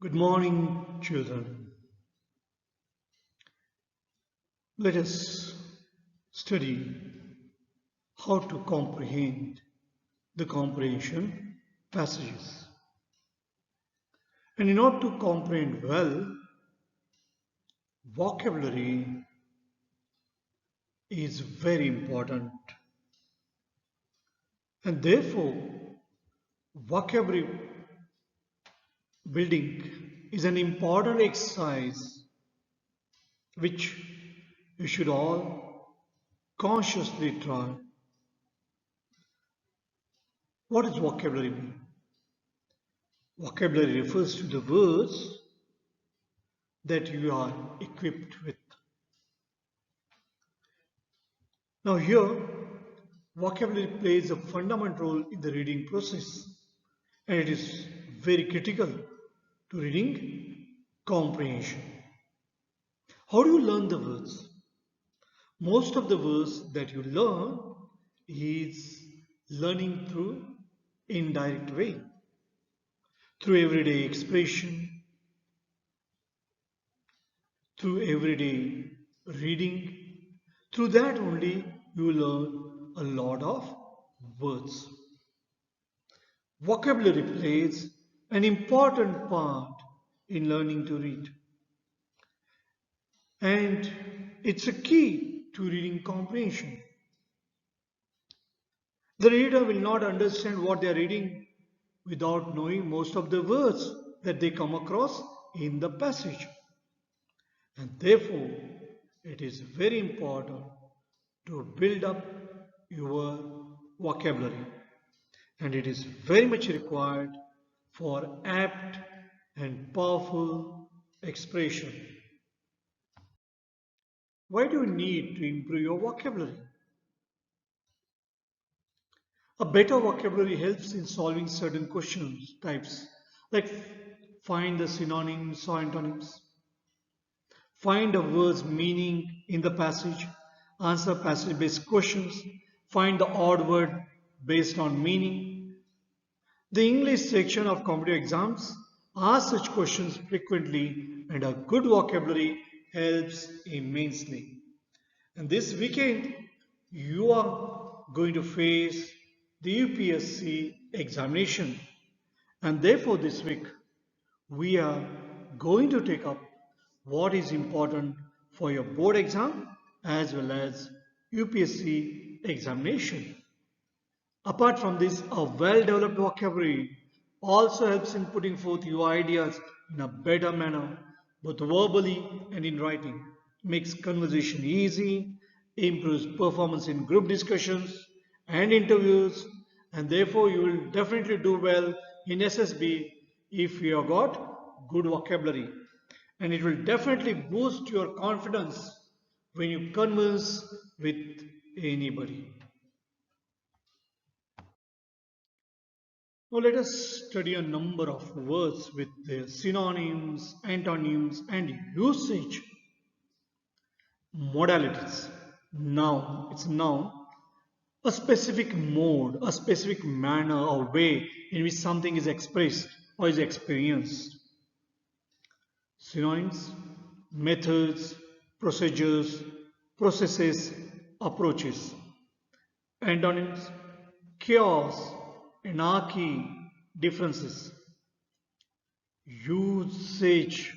Good morning, children. Let us study how to comprehend the comprehension passages. And in order to comprehend well, vocabulary is very important. And therefore, vocabulary building is an important exercise which you should all consciously try. What does vocabulary mean? Vocabulary refers to the words that you are equipped with. Now here, vocabulary plays a fundamental role in the reading process, and it is very critical to reading comprehension. How do you learn the words? Most of the words that you learn is learning through indirect way, through everyday expression, through everyday reading. Through that only you learn a lot of words. Vocabulary plays an important part in learning to read. And it's a key to reading comprehension. The reader will not understand what they are reading without knowing most of the words that they come across in the passage. And therefore, it is very important to build up your vocabulary. And it is very much required for apt and powerful expression. Why do you need to improve your vocabulary? A better vocabulary helps in solving certain questions types, like find the synonyms or antonyms, find a word's meaning in the passage, answer passage-based questions, find the odd word based on meaning. The English section of competitive exams asks such questions frequently, and a good vocabulary helps immensely. And this weekend, you are going to face the UPSC examination. And therefore, this week, we are going to take up what is important for your board exam as well as UPSC examination. Apart from this, a well-developed vocabulary also helps in putting forth your ideas in a better manner, both verbally and in writing. Makes conversation easy, improves performance in group discussions and interviews, and therefore you will definitely do well in SSB if you have got good vocabulary. And it will definitely boost your confidence when you converse with anybody. Now let us study a number of words with their synonyms, antonyms, and usage modalities. Now, it's now a specific mode, a specific manner or way in which something is expressed or is experienced. Synonyms, methods, procedures, processes, approaches. Antonyms, chaos, anarchy, differences. Usage.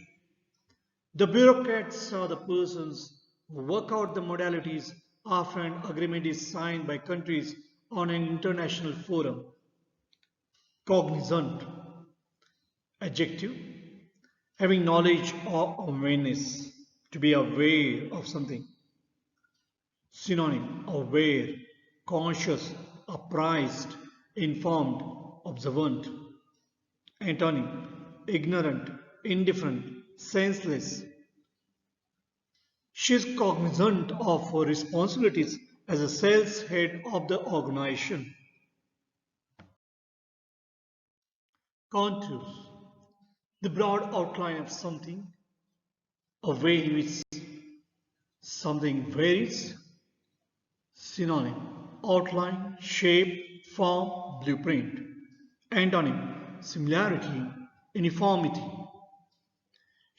The bureaucrats are the persons who work out the modalities after an agreement is signed by countries on an international forum. Cognizant. Adjective. Having knowledge or awareness. To be aware of something. Synonym. Aware, conscious, apprised, informed, observant. Antonym. Ignorant, indifferent, senseless. She is cognizant of her responsibilities as a sales head of the organization. Contours. The broad outline of something, a way in which something varies. Synonym. Outline, shape, form, blueprint. Antonym. Similarity, uniformity.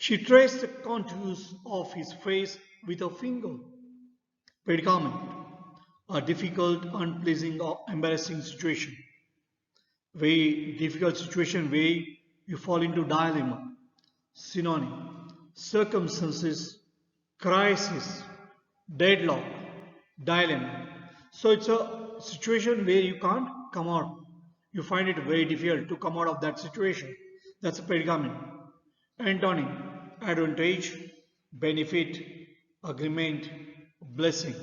She traced the contours of his face with her finger. Predicament. A difficult, unpleasing, or embarrassing situation. Very difficult situation where you fall into dilemma. Synonym. Circumstances, crisis, deadlock, dilemma. So it's a situation where you can't come out. You find it very difficult to come out of that situation. That's a predicament. Antonym. Advantage, benefit, agreement, blessing.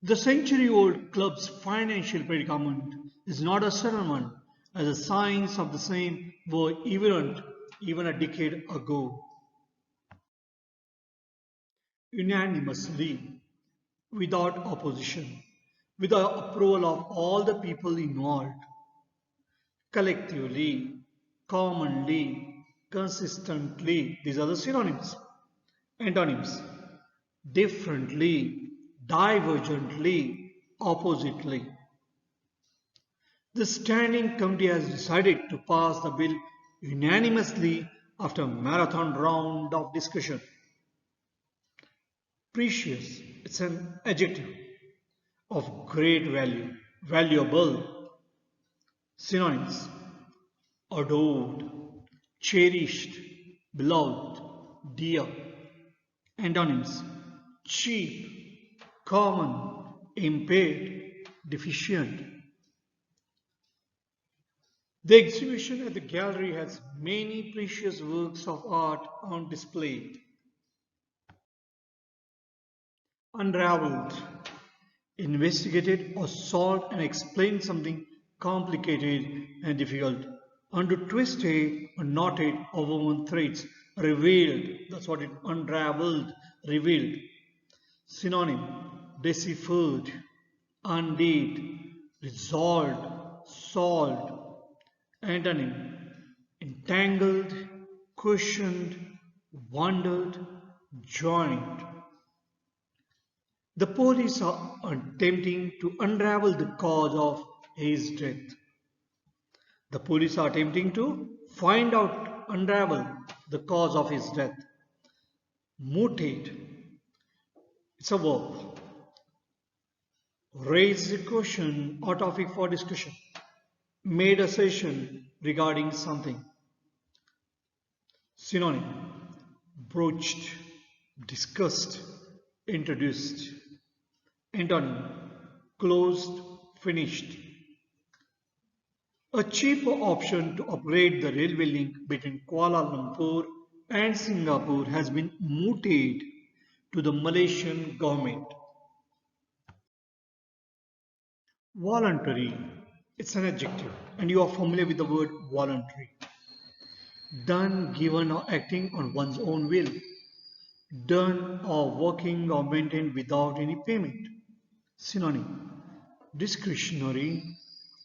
The century-old club's financial predicament is not a sudden one, as the signs of the same were evident even a decade ago. Unanimously, without opposition, with the approval of all the people involved, collectively, commonly, consistently. These are the synonyms. Antonyms. Differently, divergently, oppositely. The Standing Committee has decided to pass the bill unanimously after a marathon round of discussion. Precious, it's an adjective of great value, valuable. Synonyms: adored, cherished, beloved, dear. Antonyms: cheap, common, impaired, deficient. The exhibition at the gallery has many precious works of art on display. Unraveled, investigated or solved and explained something complicated and difficult. Under twisted or knotted or woven threads, revealed. That's what it unraveled, revealed. Synonym: deciphered, undid, resolved, solved. Antonym: entangled, cushioned, wondered, joined. The police are attempting to unravel the cause of his death. The police are attempting to find out, unravel the cause of his death. Mooted, it's a verb. Raised a question or topic for discussion. Made assertion regarding something. Synonym: broached, discussed, introduced. Antonym: closed, finished. A cheaper option to upgrade the railway link between Kuala Lumpur and Singapore has been mooted to the Malaysian government. Voluntary, it's an adjective, and you are familiar with the word voluntary. Done, given, or acting on one's own will. Done or working or maintained without any payment. Synonym: discretionary,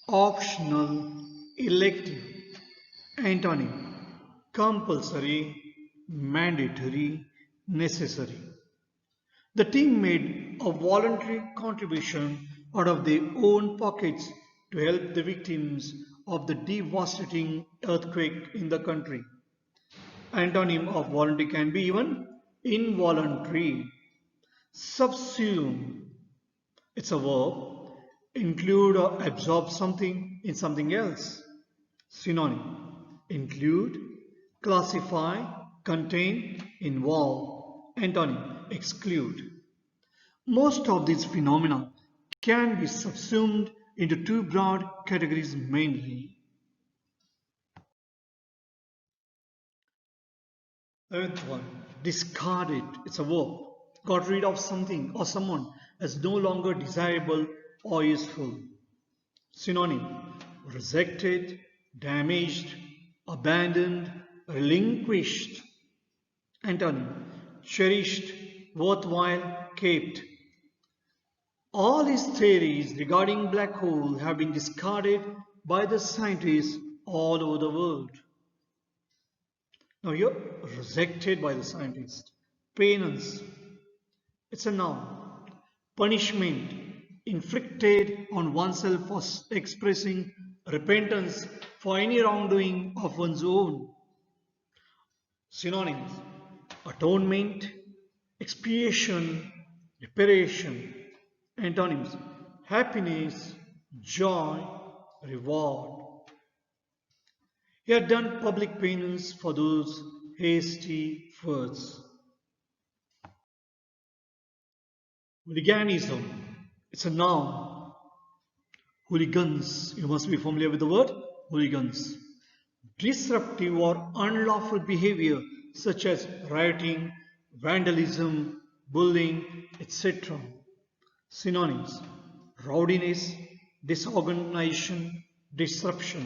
optional, elective. Antonym: compulsory, mandatory, necessary. The team made a voluntary contribution out of their own pockets to help the victims of the devastating earthquake in the country. Antonym of voluntary can be even involuntary. Subsume, it's a verb. Include or absorb something in something else. Synonym: include, classify, contain, involve. Antonym: exclude. Most of these phenomena can be subsumed into two broad categories mainly. 11th one, discarded. It's a verb. Got rid of something or someone as no longer desirable or useful. Synonym: rejected, damaged, abandoned, relinquished. Antonym: cherished, worthwhile, kept. All these theories regarding black holes have been discarded by the scientists all over the world. Now you're rejected by the scientists. Penance, it's a noun. Punishment inflicted on oneself for expressing repentance for any wrongdoing of one's own. Synonyms: atonement, expiation, reparation. Antonyms: happiness, joy, reward. He had done public penance for those hasty words. Hooliganism. It's a noun. Hooligans. You must be familiar with the word hooligans. Disruptive or unlawful behavior such as rioting, vandalism, bullying, etc. Synonyms: rowdiness, disorganization, disruption.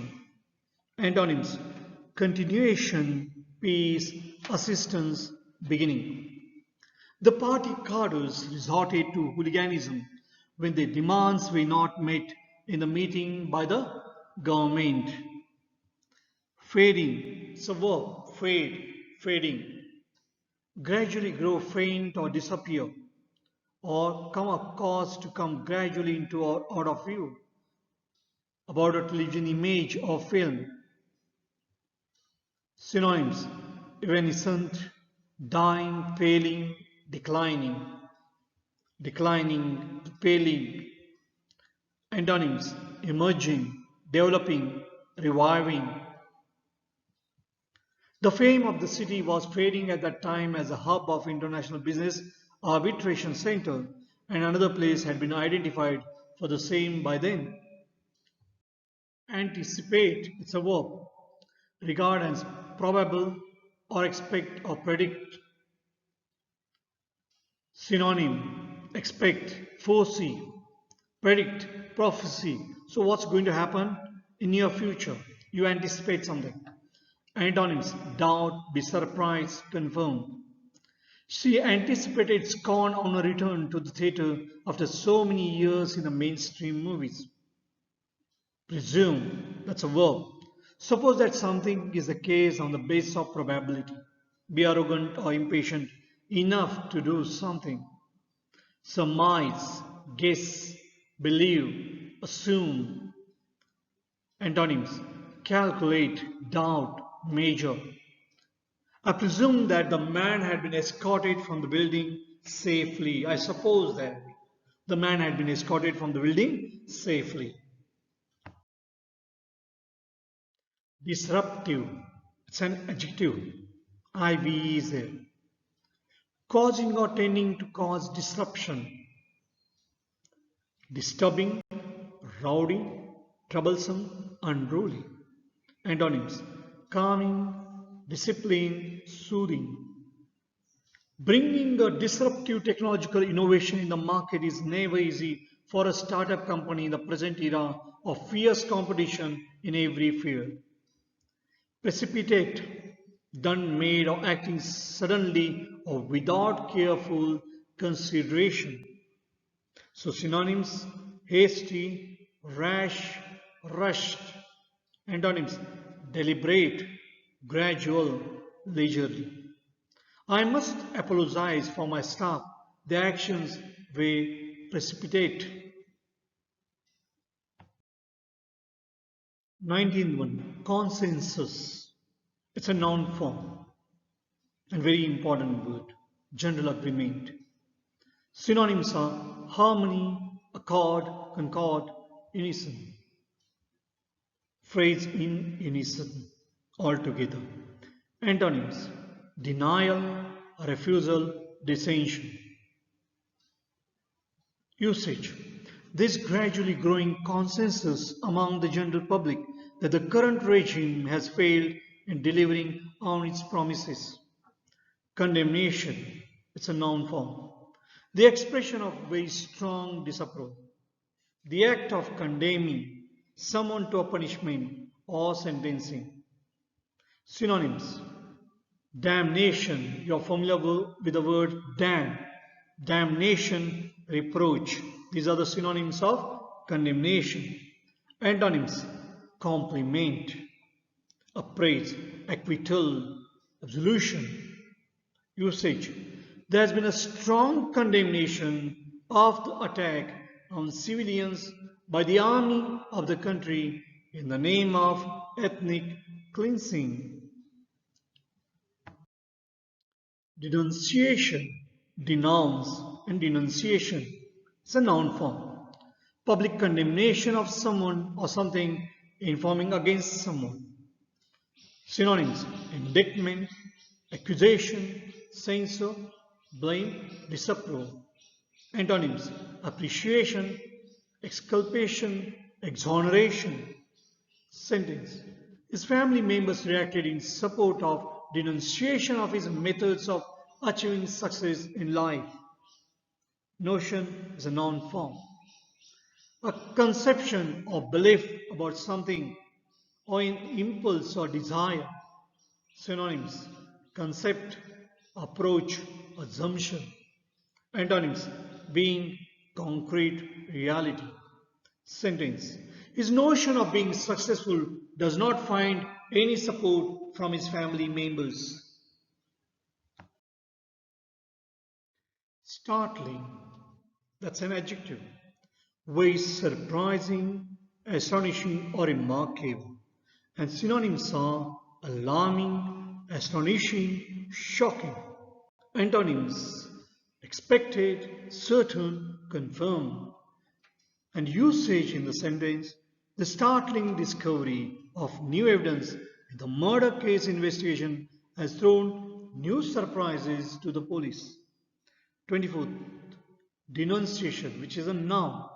Antonyms: continuation, peace, assistance, beginning. The party cadres resorted to hooliganism when their demands were not met in the meeting by the government. Fading, it's a verb, fade, fading. Gradually grow faint or disappear, or come a cause to come gradually into or out of view. About a television image or film. Synonyms: evanescent, dying, paling, declining, declining, paling. Antonyms: emerging, developing, reviving. The fame of the city was fading at that time as a hub of international business arbitration center, and another place had been identified for the same by then. Anticipate, it's a verb. Regard as probable or expect or predict. Synonym: expect, foresee, predict, prophecy. So what's going to happen in your future? You anticipate something. Antonyms: doubt, be surprised, confirm. She anticipated scorn on her return to the theatre after so many years in the mainstream movies. Presume, that's a verb. Suppose that something is the case on the basis of probability. Be arrogant or impatient enough to do something. Surmise, guess, believe, assume. Antonyms: calculate, doubt, measure. I presume that the man had been escorted from the building safely. I suppose that the man had been escorted from the building safely. Disruptive. It's an adjective. IV is there. Causing or tending to cause disruption. Disturbing, rowdy, troublesome, unruly. Antonyms: calming, discipline, soothing. Bringing a disruptive technological innovation in the market is never easy for a startup company in the present era of fierce competition in every field. Precipitate, done, made, or acting suddenly or without careful consideration. So synonyms: hasty, rash, rushed. Antonyms: deliberate, gradual, leisurely. I must apologize for my staff. Their actions were precipitate. 19th one, consensus. It's a noun form and very important word. General agreement. Synonyms are harmony, accord, concord, unison. Phrase in unison, altogether. Antonyms: denial, refusal, dissension. Usage. This gradually growing consensus among the general public that the current regime has failed in delivering on its promises. Condemnation. It's a noun form. The expression of very strong disapproval. The act of condemning someone to a punishment or sentencing. Synonyms: damnation. You're familiar with the word damn. Damnation, reproach. These are the synonyms of condemnation. Antonyms: compliment, appraise, acquittal, absolution. Usage. There has been a strong condemnation of the attack on civilians by the army of the country in the name of ethnic cleansing. denunciation, denounce, and denunciation. It's a noun form. Public condemnation of someone or something, informing against someone. Synonyms: indictment, accusation, censure, blame, disapproval. Antonyms: appreciation, exculpation, exoneration. Sentence: his family members reacted in support of denunciation of his methods of achieving success in life. Notion is a noun form. A conception or belief about something or an impulse or desire. Synonyms: concept, approach, assumption. Antonyms: being, concrete, reality. Sentence: his notion of being successful does not find any support from his family members. Startling, that's an adjective. Very surprising, astonishing, or remarkable. And synonyms are alarming, astonishing, shocking. Antonyms: expected, certain, confirmed. And usage in the sentence: the startling discovery of new evidence in the murder case investigation has thrown new surprises to the police. 24th, denunciation, which is a noun.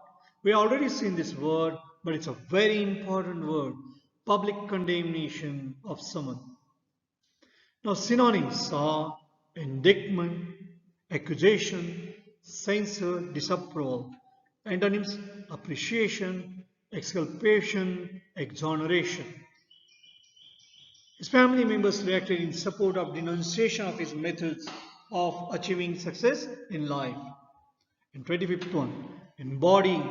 We have already seen this word, but it's a very important word. Public condemnation of someone. Now, synonyms are indictment, accusation, censure, disapproval. Antonyms: appreciation, exculpation, exoneration. His family members reacted in support of denunciation of his methods of achieving success in life. And 25th one, embody,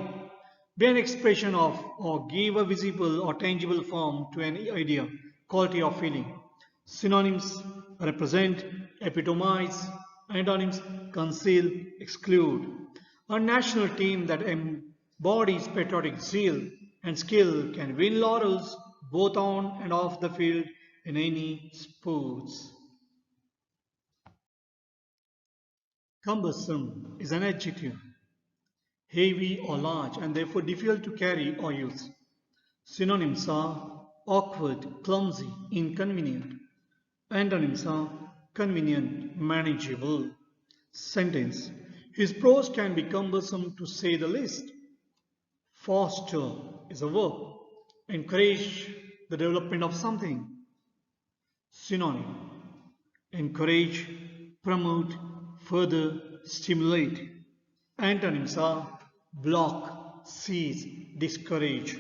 be an expression of or give a visible or tangible form to an idea, quality, or feeling. Synonyms: represent, epitomize. Antonyms: conceal, exclude. A national team that embodies patriotic zeal and skill can win laurels both on and off the field in any sports. Cumbersome is an adjective. Heavy or large and therefore difficult to carry or use. Synonyms are awkward, clumsy, inconvenient. Antonyms are convenient, manageable. Sentence: his prose can be cumbersome to say the least. Foster is a verb. Encourage the development of something. Synonym: encourage, promote, further, stimulate. Antonyms are block, seize, discourage.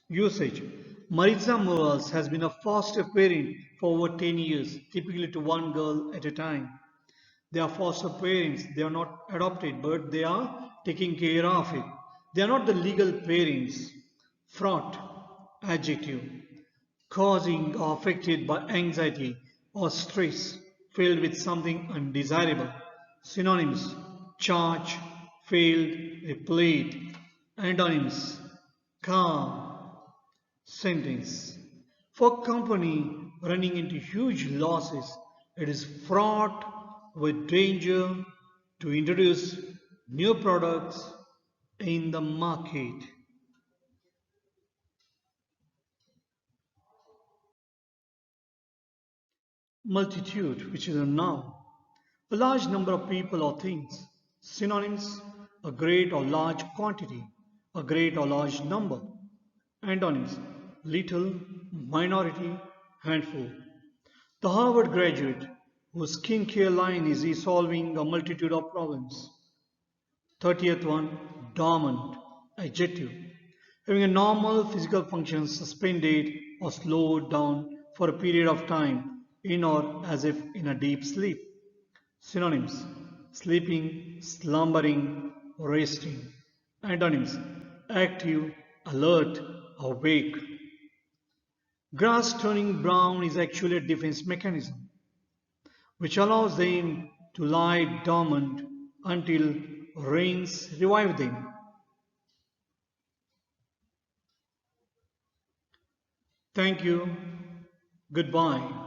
Usage: Maritza Morales has been a foster parent for over 10 years, typically to one girl at a time. They are foster parents, they are not adopted, but they are taking care of it. They are not the legal parents. Fraught, adjective, causing or affected by anxiety or stress, filled with something undesirable. Synonyms: charge, failed, replayed. Antonyms: calm. Sentence: for company running into huge losses, it is fraught with danger to introduce new products in the market. Multitude, which is a noun, a large number of people or things. Synonyms: a great or large quantity, a great or large number. Antonyms: little, minority, handful. The Harvard graduate whose skincare line is solving a multitude of problems. 30th one, dormant, adjective, having a normal physical function suspended or slowed down for a period of time in or as if in a deep sleep. Synonyms: sleeping, slumbering, resting. Antonyms: active, alert, awake. Grass turning brown is actually a defense mechanism which allows them to lie dormant until rains revive them. Thank you. Goodbye.